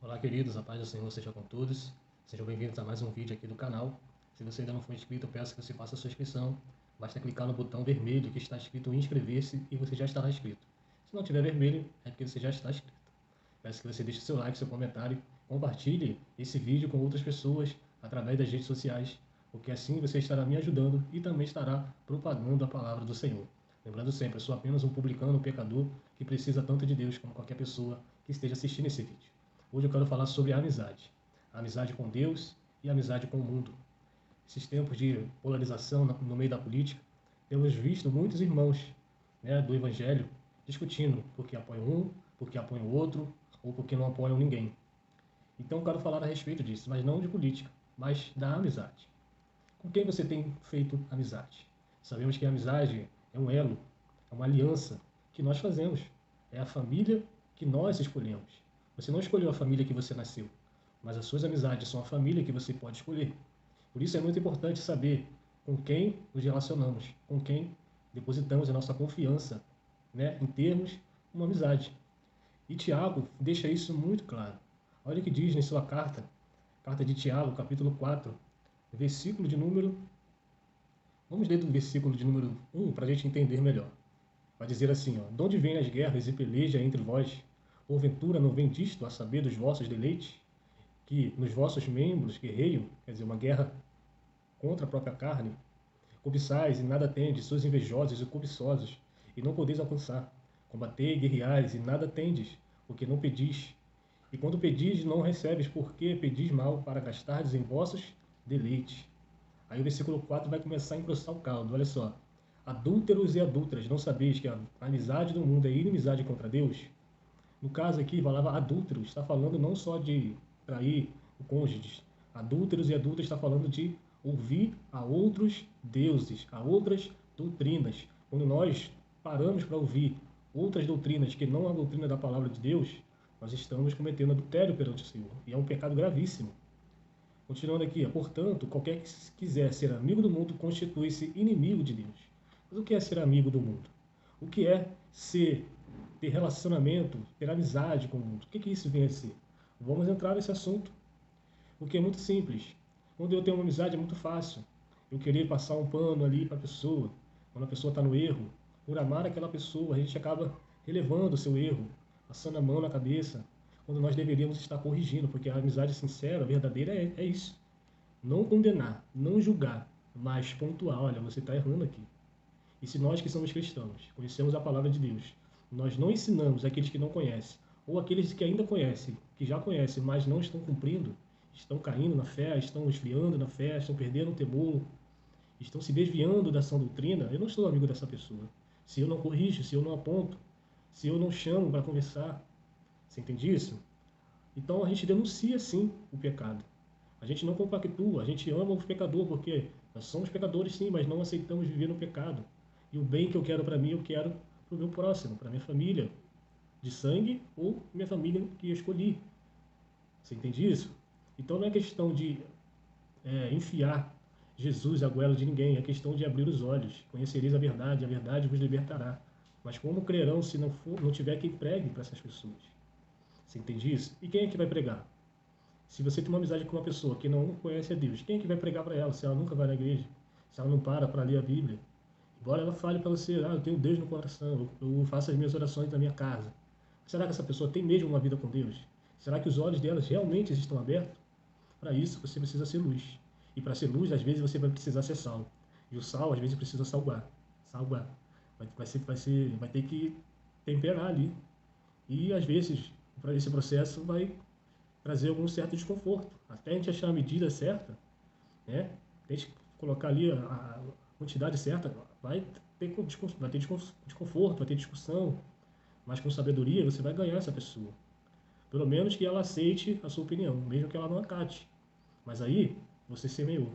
Olá, queridos, a paz do Senhor seja com todos. Sejam bem-vindos a mais um vídeo aqui do canal. Se você ainda não for inscrito, eu peço que você faça a sua inscrição. Basta clicar no botão vermelho que está escrito inscrever-se e você já estará inscrito. Se não tiver vermelho, é porque você já está inscrito. Peço que você deixe seu like, seu comentário, compartilhe esse vídeo com outras pessoas através das redes sociais, porque assim você estará me ajudando e também estará propagando a palavra do Senhor. Lembrando sempre, eu sou apenas um publicano, um pecador, que precisa tanto de Deus como qualquer pessoa que esteja assistindo esse vídeo. Hoje eu quero falar sobre a amizade com Deus e a amizade com o mundo. Esses tempos de polarização no meio da política, temos visto muitos irmãos, do Evangelho discutindo porque apoiam um, porque apoiam o outro, ou porque não apoiam ninguém. Então eu quero falar a respeito disso, mas não de política, mas da amizade. Com quem você tem feito amizade? Sabemos que a amizade é um elo, é uma aliança que nós fazemos. É a família que nós escolhemos. Você não escolheu a família que você nasceu, mas as suas amizades são a família que você pode escolher. Por isso é muito importante saber com quem nos relacionamos, com quem depositamos a nossa confiança, em termos uma amizade. E Tiago deixa isso muito claro. Olha o que diz em sua carta de Tiago, capítulo 4, versículo de número. Vamos ler do versículo de número 1 para a gente entender melhor. Vai dizer assim, ó: de onde vêm as guerras e peleja entre vós? Porventura não vem disto a saber dos vossos deleites? Que nos vossos membros guerreiam, quer dizer, uma guerra contra a própria carne? Cobiçais e nada tendes, sois invejosos e cobiçosos, e não podeis alcançar. Combatei, guerreais e nada tendes, porque não pedis. E quando pedis, não recebes, porque pedis mal, para gastardes em vossos deleites. Aí o versículo 4 vai começar a engrossar o caldo. Olha só. Adúlteros e adúlteras, não sabeis que a amizade do mundo é inimizade contra Deus? No caso aqui, a palavra adúltero está falando não só de trair o cônjuge. Adúlteros e adúlteras está falando de ouvir a outros deuses, a outras doutrinas. Quando nós paramos para ouvir outras doutrinas que não a doutrina da palavra de Deus, nós estamos cometendo adultério perante o Senhor. E é um pecado gravíssimo. Continuando aqui, portanto, qualquer que quiser ser amigo do mundo constitui-se inimigo de Deus. Mas o que é ser amigo do mundo? O que é ter relacionamento, ter amizade com o mundo? O que isso vem a ser? Vamos entrar nesse assunto, porque é muito simples. Quando eu tenho uma amizade é muito fácil. Eu querer passar um pano ali para a pessoa, quando a pessoa está no erro. Por amar aquela pessoa, a gente acaba relevando o seu erro, passando a mão na cabeça, quando nós deveríamos estar corrigindo, porque a amizade sincera, verdadeira, é isso. Não condenar, não julgar, mas pontuar: olha, você está errando aqui. E se nós que somos cristãos, conhecemos a palavra de Deus, nós não ensinamos aqueles que não conhecem, ou aqueles que ainda conhecem, que já conhecem, mas não estão cumprindo, estão caindo na fé, estão esfriando na fé, estão perdendo o temor, estão se desviando da sã doutrina, eu não sou amigo dessa pessoa. Se eu não corrijo, se eu não aponto, se eu não chamo para conversar, você entende isso? Então a gente denuncia sim o pecado. A gente não compactua, a gente ama o pecador, porque nós somos pecadores sim, mas não aceitamos viver no pecado. E o bem que eu quero para mim, eu quero para o meu próximo, para minha família de sangue ou minha família que eu escolhi. Você entende isso? Então não é questão de enfiar Jesus à goela de ninguém, é questão de abrir os olhos. Conhecereis a verdade vos libertará. Mas como crerão se não tiver quem pregue para essas pessoas? Você entende isso? E quem é que vai pregar? Se você tem uma amizade com uma pessoa que não conhece a Deus, quem é que vai pregar para ela se ela nunca vai na igreja? Se ela não para ler a Bíblia? Embora ela fale para você: eu tenho Deus no coração, eu faço as minhas orações na minha casa. Será que essa pessoa tem mesmo uma vida com Deus? Será que os olhos delas realmente estão abertos? Para isso, você precisa ser luz. E para ser luz, às vezes você vai precisar ser sal. E o sal, às vezes, precisa salgar. Salgar. Vai ter que temperar ali. E, às vezes, para esse processo vai trazer algum certo desconforto. Até a gente achar a medida certa, né? Tem que colocar ali a quantidade certa, vai ter desconforto, vai ter discussão, mas com sabedoria você vai ganhar essa pessoa. Pelo menos que ela aceite a sua opinião, mesmo que ela não acate. Mas aí você semeou.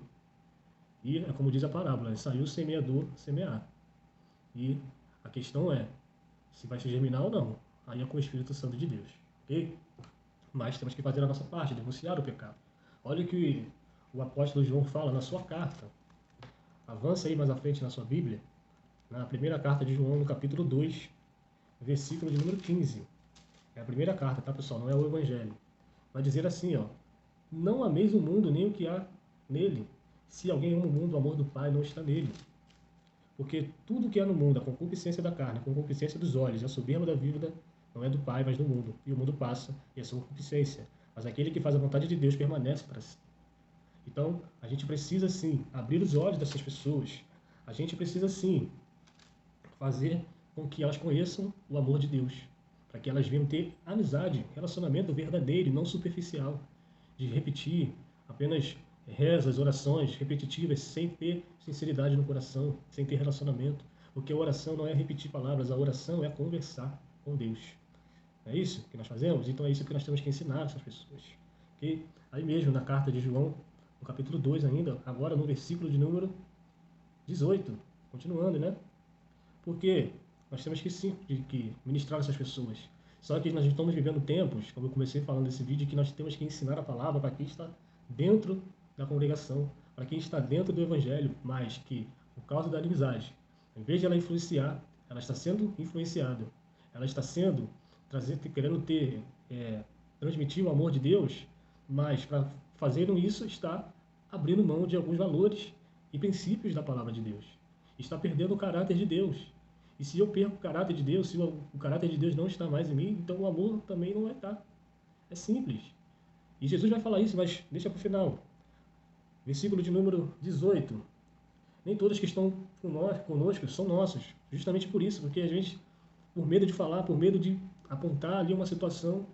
E é como diz a parábola: saiu o semeador semear. E a questão é se vai se germinar ou não. Aí é com o Espírito Santo de Deus. Ok? Mas temos que fazer a nossa parte, denunciar o pecado. Olha o que o apóstolo João fala na sua carta. Avança aí mais à frente na sua Bíblia, na primeira carta de João, no capítulo 2, versículo de número 15. É a primeira carta, tá, pessoal? Não é o Evangelho. vai dizer assim, ó, não ameis o mundo nem o que há nele. Se alguém ama o mundo, o amor do Pai não está nele. Porque tudo que há no mundo, a concupiscência da carne, a concupiscência dos olhos, a soberba da vida, não é do Pai, mas do mundo. E o mundo passa, e a sua concupiscência. Mas aquele que faz a vontade de Deus permanece para si. Então, a gente precisa, sim, abrir os olhos dessas pessoas. A gente precisa, sim, fazer com que elas conheçam o amor de Deus. Para que elas venham ter amizade, relacionamento verdadeiro, não superficial. De repetir apenas rezas, orações repetitivas, sem ter sinceridade no coração, sem ter relacionamento. Porque a oração não é repetir palavras, a oração é conversar com Deus. Não é isso que nós fazemos? Então é isso que nós temos que ensinar essas pessoas. Okay? Aí mesmo, na carta de João, no capítulo 2 ainda, agora no versículo de número 18, continuando, né? Porque nós temos que sim, que ministrar essas pessoas. Só que nós estamos vivendo tempos, como eu comecei falando nesse vídeo, que nós temos que ensinar a palavra para quem está dentro da congregação, para quem está dentro do evangelho, mas que, por causa da inimizade, em vez de ela influenciar, ela está sendo influenciada. Ela está sendo, querendo transmitir o amor de Deus, mas para fazer isso está abrindo mão de alguns valores e princípios da palavra de Deus. Está perdendo o caráter de Deus. E se eu perco o caráter de Deus, se o caráter de Deus não está mais em mim, então o amor também não vai estar. É simples. E Jesus vai falar isso, mas deixa para o final. Versículo de número 18. Nem todos que estão conosco são nossos. Justamente por isso, porque a gente, por medo de falar, por medo de apontar ali uma situação,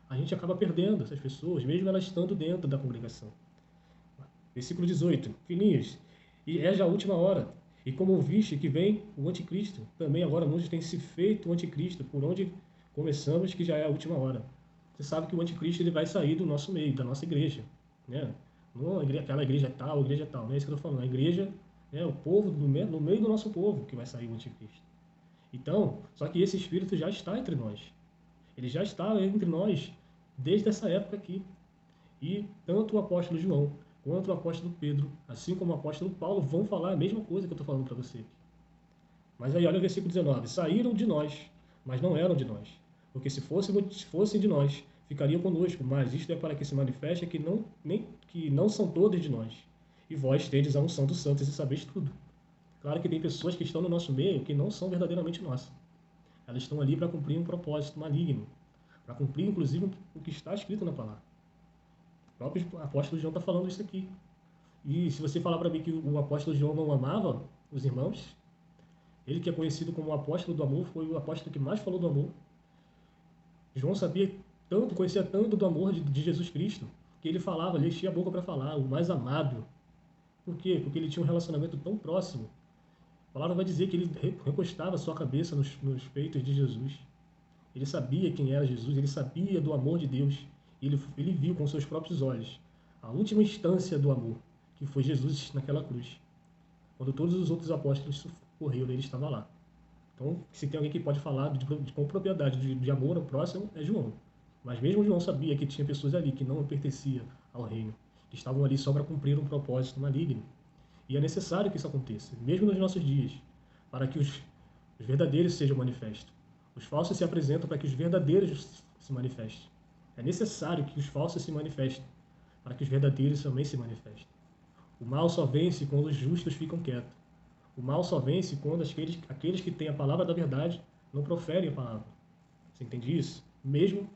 a gente acaba perdendo essas pessoas, mesmo elas estando dentro da congregação. Versículo 18. Filhinhos, e é já a última hora. E como ouviste que vem o anticristo, também agora muitos têm se feito o anticristo, por onde começamos que já é a última hora. Você sabe que o anticristo ele vai sair do nosso meio, da nossa igreja. Né? Não aquela igreja tal, não é isso que eu estou falando. A igreja é o povo, no meio do nosso povo que vai sair o anticristo. Então, só que esse espírito já está entre nós. Ele já está entre nós desde essa época aqui. E tanto o apóstolo João quanto o apóstolo Pedro, assim como o apóstolo Paulo, vão falar a mesma coisa que eu estou falando para você. Mas aí olha o versículo 19. Saíram de nós, mas não eram de nós. Porque se fossem de nós, ficariam conosco. Mas isto é para que se manifeste que não são todos de nós. E vós tendes a unção dos santos e sabeis tudo. Claro que tem pessoas que estão no nosso meio que não são verdadeiramente nossas. Elas estão ali para cumprir um propósito maligno. Para cumprir, inclusive, o que está escrito na palavra. O próprio apóstolo João está falando isso aqui. E se você falar para mim que o apóstolo João não amava os irmãos, ele que é conhecido como o apóstolo do amor, foi o apóstolo que mais falou do amor. João conhecia tanto do amor de Jesus Cristo, que ele falava, ele enchia a boca para falar, o mais amado. Por quê? Porque ele tinha um relacionamento tão próximo. A palavra vai dizer que ele recostava a sua cabeça nos peitos de Jesus. Ele sabia quem era Jesus, ele sabia do amor de Deus. Ele viu com seus próprios olhos a última instância do amor, que foi Jesus naquela cruz. Quando todos os outros apóstolos correram, ele estava lá. Então, se tem alguém que pode falar com propriedade de amor ao próximo, é João. Mas mesmo João sabia que tinha pessoas ali que não pertenciam ao reino, que estavam ali só para cumprir um propósito maligno. E é necessário que isso aconteça, mesmo nos nossos dias, para que os verdadeiros sejam manifestos. Os falsos se apresentam para que os verdadeiros se manifestem. É necessário que os falsos se manifestem, para que os verdadeiros também se manifestem. O mal só vence quando os justos ficam quietos. O mal só vence quando aqueles que têm a palavra da verdade não proferem a palavra. Você entende isso? Mesmo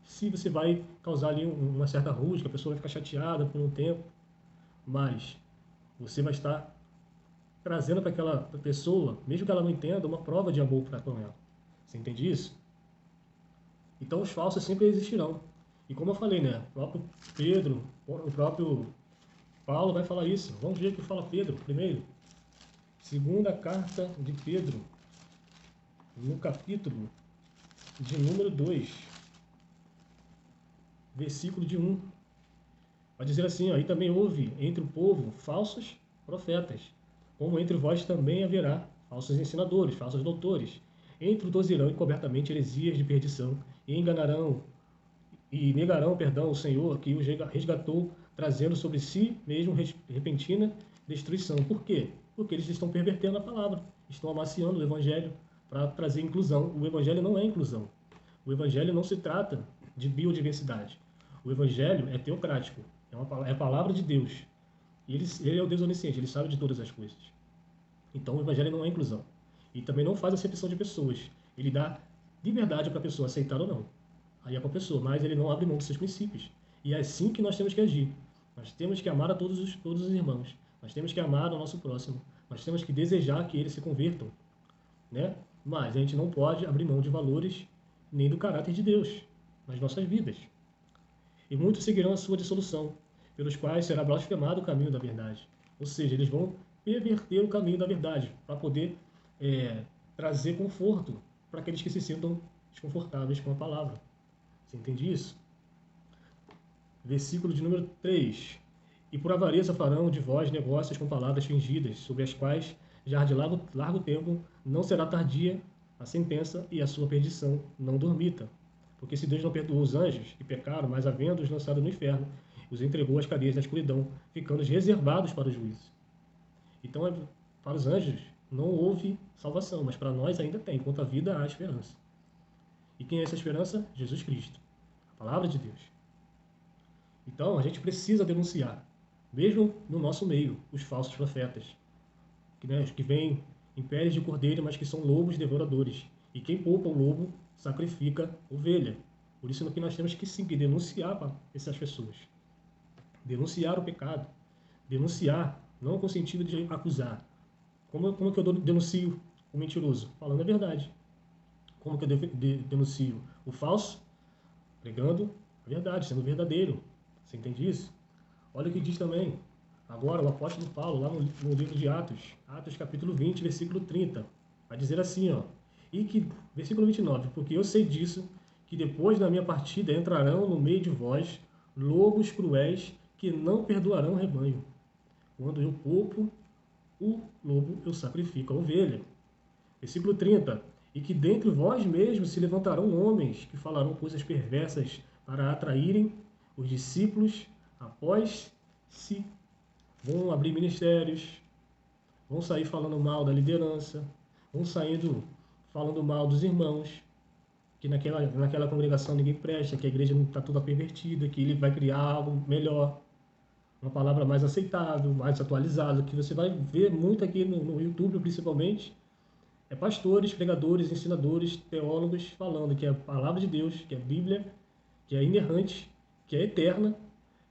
se você vai causar ali uma certa rusga, a pessoa vai ficar chateada por um tempo, mas você vai estar trazendo para aquela pessoa, mesmo que ela não entenda, uma prova de amor para com ela. Você entende isso? Então os falsos sempre existirão. E como eu falei, né? O próprio Pedro, o próprio Paulo vai falar isso. Vamos ver o que fala Pedro primeiro. Segunda carta de Pedro, no capítulo de número 2, versículo de 1. Vai dizer assim, ó, e também houve entre o povo falsos profetas, como entre vós também haverá falsos ensinadores, falsos doutores. Introduzirão encobertamente heresias de perdição e enganarão e negarão, perdão, o Senhor que os resgatou, trazendo sobre si mesmo repentina destruição. Por quê? Porque eles estão pervertendo a palavra, estão amaciando o evangelho para trazer inclusão. O evangelho não é inclusão. O evangelho não se trata de biodiversidade. O Evangelho é teocrático, é a palavra de Deus. E ele é o Deus onisciente, ele sabe de todas as coisas. Então o Evangelho não é inclusão. E também não faz acepção de pessoas. Ele dá liberdade para a pessoa aceitar ou não. Aí é com a pessoa, mas ele não abre mão dos seus princípios. E é assim que nós temos que agir. Nós temos que amar a todos os irmãos. Nós temos que amar o nosso próximo. Nós temos que desejar que eles se convertam, né? Mas a gente não pode abrir mão de valores nem do caráter de Deus nas nossas vidas. E muitos seguirão a sua dissolução, pelos quais será blasfemado o caminho da verdade. Ou seja, eles vão perverter o caminho da verdade para poder trazer conforto para aqueles que se sintam desconfortáveis com a palavra. Você entende isso? Versículo de número 3. E por avareza farão de vós negócios com palavras fingidas, sobre as quais, já de largo tempo, não será tardia a sentença e a sua perdição não dormita. Porque se Deus não perdoou os anjos que pecaram, mas havendo-os lançado no inferno, os entregou às cadeias da escuridão, ficando reservados para o juízo. Então, para os anjos não houve salvação, mas para nós ainda tem. Quanto à vida, há esperança. E quem é essa esperança? Jesus Cristo, a palavra de Deus. Então, a gente precisa denunciar, mesmo no nosso meio, os falsos profetas, que vêm em peles de cordeiro, mas que são lobos devoradores. E quem poupa o lobo, sacrifica ovelha. Por isso que nós temos que sim, que denunciar para essas pessoas. Denunciar o pecado. Denunciar, não com o sentido de acusar. Como que eu denuncio o mentiroso? Falando a verdade. Como que eu denuncio o falso? Pregando a verdade, sendo verdadeiro. Você entende isso? Olha o que diz também, agora o apóstolo Paulo, lá no livro de Atos, Atos capítulo 20, versículo 30, vai dizer assim, versículo 29, porque eu sei disso, que depois da minha partida entrarão no meio de vós lobos cruéis que não perdoarão o rebanho. Quando eu poupo o lobo, eu sacrifico a ovelha. Versículo 30, e que dentre vós mesmos se levantarão homens que falarão coisas perversas para atraírem os discípulos após si. Vão abrir ministérios, vão sair falando mal da liderança, vão saindo falando mal dos irmãos, que naquela congregação ninguém presta, que a igreja não está toda pervertida, que ele vai criar algo melhor, uma palavra mais aceitável, mais atualizada, que você vai ver muito aqui no YouTube, principalmente, pastores, pregadores, ensinadores, teólogos falando que é a palavra de Deus, que é a Bíblia, que é inerrante, que é eterna,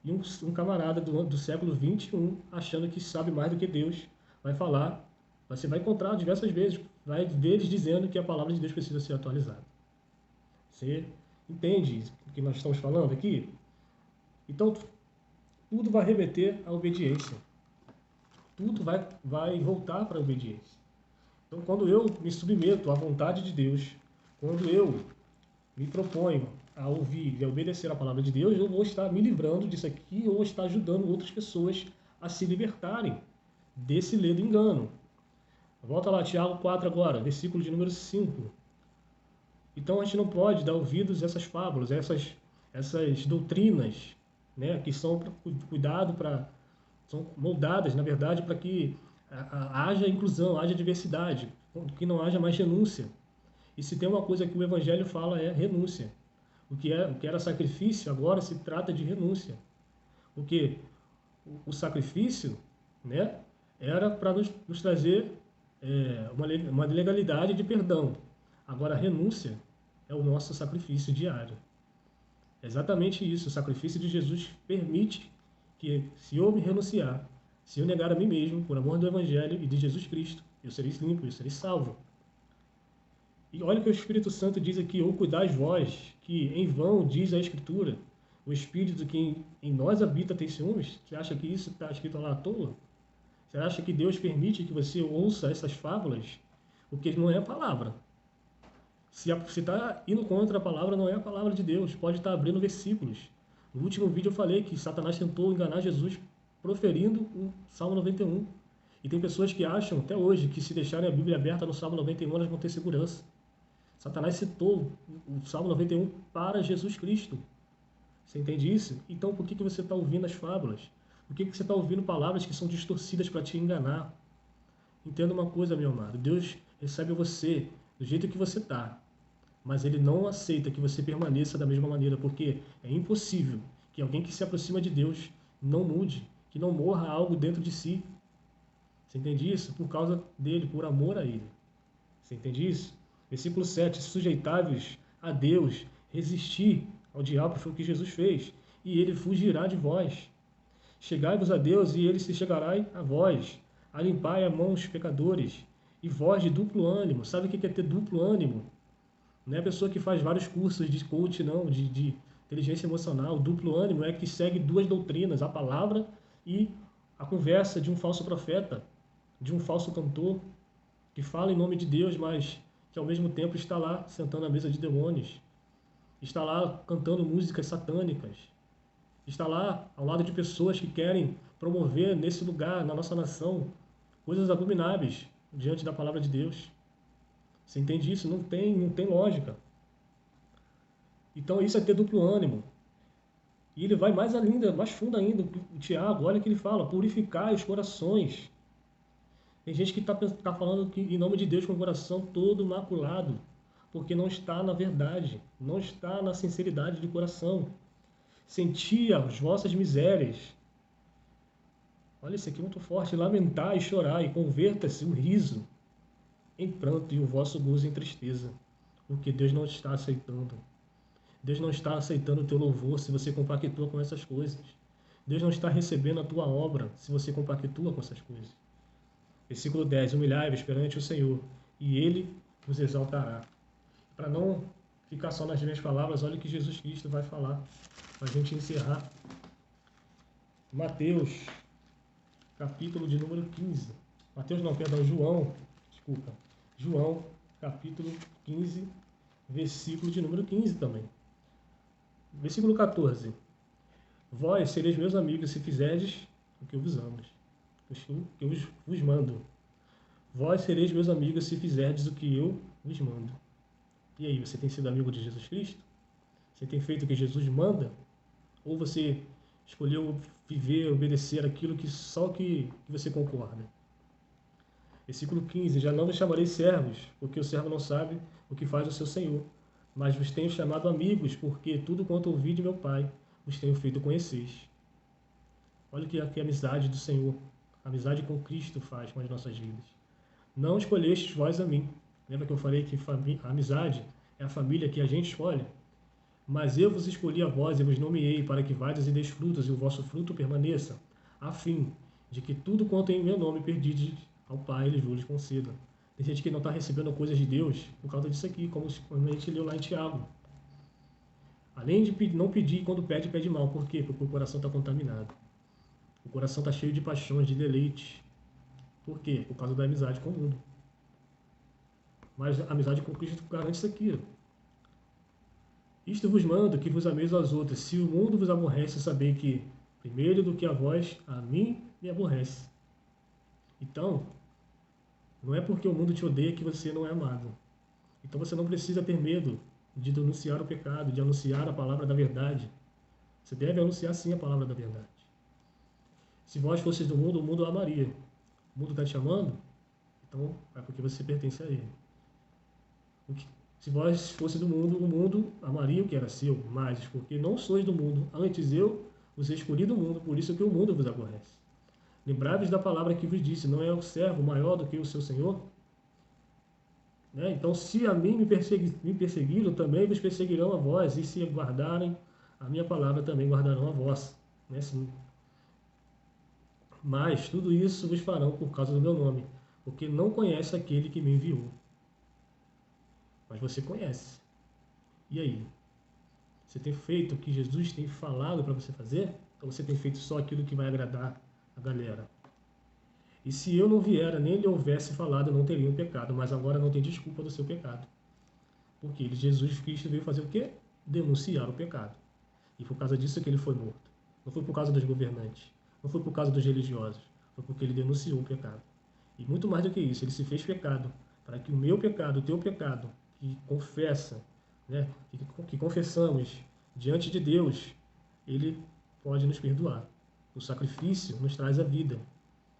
e um camarada do século XXI, achando que sabe mais do que Deus, vai falar, você vai encontrar diversas vezes, vai ver eles dizendo que a palavra de Deus precisa ser atualizada. Você entende o que nós estamos falando aqui? Então, tudo vai remeter à obediência. Tudo vai voltar para a obediência. Então, quando eu me submeto à vontade de Deus, quando eu me proponho a ouvir e a obedecer a palavra de Deus, eu vou estar me livrando disso aqui, eu vou estar ajudando outras pessoas a se libertarem desse ledo engano. Volta lá, Tiago 4 agora, versículo de número 5. Então a gente não pode dar ouvidos a essas fábulas, a essas doutrinas, né, que são são moldadas, na verdade, para que haja inclusão, haja diversidade, que não haja mais renúncia. E se tem uma coisa que o Evangelho fala é renúncia. O que era sacrifício, agora se trata de renúncia. Porque o sacrifício, né, era para nos trazer uma legalidade de perdão. Agora a renúncia é o nosso sacrifício diário. É exatamente isso. O sacrifício de Jesus permite que, se eu me renunciar, se eu negar a mim mesmo, por amor do Evangelho e de Jesus Cristo, eu serei limpo, eu serei salvo. E olha o que o Espírito Santo diz aqui, ou cuidais vós, que em vão diz a Escritura, o Espírito que em nós habita tem ciúmes. Você acha que isso está escrito lá à toa? Você acha que Deus permite que você ouça essas fábulas? Porque não é a palavra. Se está indo contra a palavra, não é a palavra de Deus. Pode estar abrindo versículos. No último vídeo eu falei que Satanás tentou enganar Jesus proferindo o Salmo 91. E tem pessoas que acham, até hoje, que se deixarem a Bíblia aberta no Salmo 91, elas vão ter segurança. Satanás citou o Salmo 91 para Jesus Cristo. Você entende isso? Então por que você está ouvindo as fábulas? Por que você está ouvindo palavras que são distorcidas para te enganar? Entenda uma coisa, meu amado. Deus recebe você do jeito que você está. Mas Ele não aceita que você permaneça da mesma maneira, porque é impossível que alguém que se aproxima de Deus não mude, que não morra algo dentro de si. Você entende isso? Por causa dele, por amor a ele. Você entende isso? Versículo 7. Sujeitáveis a Deus, resistir ao diabo, foi o que Jesus fez, e ele fugirá de vós. Chegai-vos a Deus, e ele se chegará a vós. Alimpai a mão os pecadores, e vós de duplo ânimo. Sabe o que é ter duplo ânimo? Não é a pessoa que faz vários cursos de coach, não, de inteligência emocional. O duplo ânimo é que segue duas doutrinas, a palavra e a conversa de um falso profeta, de um falso cantor, que fala em nome de Deus, mas que ao mesmo tempo está lá sentando à mesa de demônios, está lá cantando músicas satânicas, está lá ao lado de pessoas que querem promover nesse lugar, na nossa nação, coisas abomináveis diante da palavra de Deus. Você entende isso? Não tem lógica. Então isso é ter duplo ânimo. E ele vai mais ainda, mais fundo ainda, o Tiago, olha o que ele fala, purificai os corações. Tem gente que tá falando que, em nome de Deus, com o coração todo maculado, porque não está na verdade, não está na sinceridade de coração. Sentia as vossas misérias. Olha, isso aqui é muito forte. Lamentar e chorar, e converta-se o riso em pranto e o vosso gozo em tristeza, porque Deus não está aceitando. Deus não está aceitando o teu louvor se você compactua com essas coisas. Deus não está recebendo a tua obra se você compactua com essas coisas. Versículo 10. Humilhai-vos perante o Senhor, e Ele vos exaltará. Para não ficar só nas minhas palavras, olha o que Jesus Cristo vai falar, para a gente encerrar. Mateus, capítulo de número 15. Mateus não, perdão, João, desculpa. João, capítulo 15, versículo de número 15 também. Versículo 14. Vós sereis meus amigos se fizerdes o que eu vos amo, o que eu vos mando. Vós sereis meus amigos se fizerdes o que eu vos mando. E aí, você tem sido amigo de Jesus Cristo? Você tem feito o que Jesus manda? Ou você escolheu viver, obedecer aquilo que só que você concorda? Versículo 15. Já não vos chamarei servos, porque o servo não sabe o que faz o seu senhor. Mas vos tenho chamado amigos, porque tudo quanto ouvi de meu Pai vos tenho feito conheceis. Olha o que a amizade do Senhor, a amizade com Cristo faz com as nossas vidas. Não escolhestes vós a mim. Lembra que eu falei que a amizade é a família que a gente escolhe? Mas eu vos escolhi a vós e vos nomeei para que vades e deis frutos e o vosso fruto permaneça, a fim de que tudo quanto em meu nome perdides ao Pai, Ele vos conceda. Tem gente que não está recebendo coisas de Deus por causa disso aqui, como a gente leu lá em Tiago. Além de não pedir, quando pede, pede mal. Por quê? Porque o coração está contaminado. O coração está cheio de paixões, de deleites. Por quê? Por causa da amizade com o mundo. Mas a amizade com Cristo garante isso aqui. Isto vos mando, que vos ameis aos outros. Se o mundo vos aborrece, sabei que, primeiro do que a vós, a mim me aborrece. Então, não é porque o mundo te odeia que você não é amado. Então você não precisa ter medo de denunciar o pecado, de anunciar a palavra da verdade. Você deve anunciar sim a palavra da verdade. Se vós fosseis do mundo, o mundo amaria. O mundo está te amando? Então é porque você pertence a ele. Se vós fosse do mundo, o mundo amaria o que era seu, mas porque não sois do mundo, antes eu vos escolhi do mundo, por isso que o mundo vos aborrece. Lembrai-vos da palavra que vos disse, não é o servo maior do que o seu senhor? Né? Então, se a mim me perseguiram, também vos perseguirão a vós, e se guardarem a minha palavra, também guardarão a vossa. Né? Mas tudo isso vos farão por causa do meu nome, porque não conhece aquele que me enviou. Mas você conhece. E aí? Você tem feito o que Jesus tem falado para você fazer? Ou você tem feito só aquilo que vai agradar a galera? E se eu não viera, nem lhe houvesse falado, não teria um pecado, mas agora não tem desculpa do seu pecado. Porque Jesus Cristo veio fazer o quê? Denunciar o pecado. E por causa disso que ele foi morto. Não foi por causa dos governantes, não foi por causa dos religiosos, foi porque ele denunciou o pecado. E muito mais do que isso, ele se fez pecado, para que o meu pecado, o teu pecado, que confessa, né, que confessamos diante de Deus, ele pode nos perdoar. O sacrifício nos traz a vida,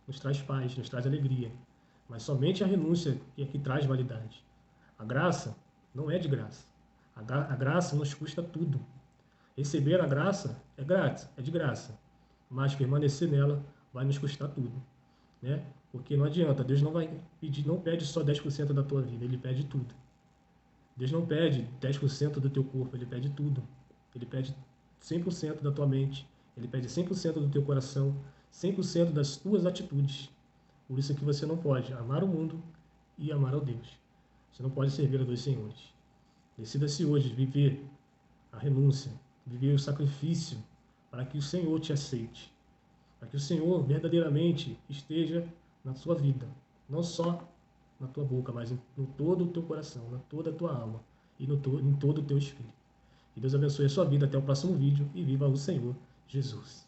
nos traz paz, nos traz alegria. Mas somente a renúncia é que traz validade. A graça não é de graça. A graça nos custa tudo. Receber a graça é grátis, é de graça, mas permanecer nela vai nos custar tudo, né? Porque não adianta, Deus não vai pedir, não pede só 10% da tua vida, Ele pede tudo. Deus não pede 10% do teu corpo, Ele pede tudo. Ele pede 100% da tua mente, Ele pede 100% do teu coração, 100% das tuas atitudes. Por isso é que você não pode amar o mundo e amar ao Deus. Você não pode servir a dois senhores. Decida-se hoje viver a renúncia, viver o sacrifício, para que o Senhor te aceite, para que o Senhor verdadeiramente esteja na sua vida, não só na tua boca, mas em todo o teu coração, na toda a tua alma e em todo o teu espírito. Que Deus abençoe a sua vida. Até o próximo vídeo e viva o Senhor Jesus.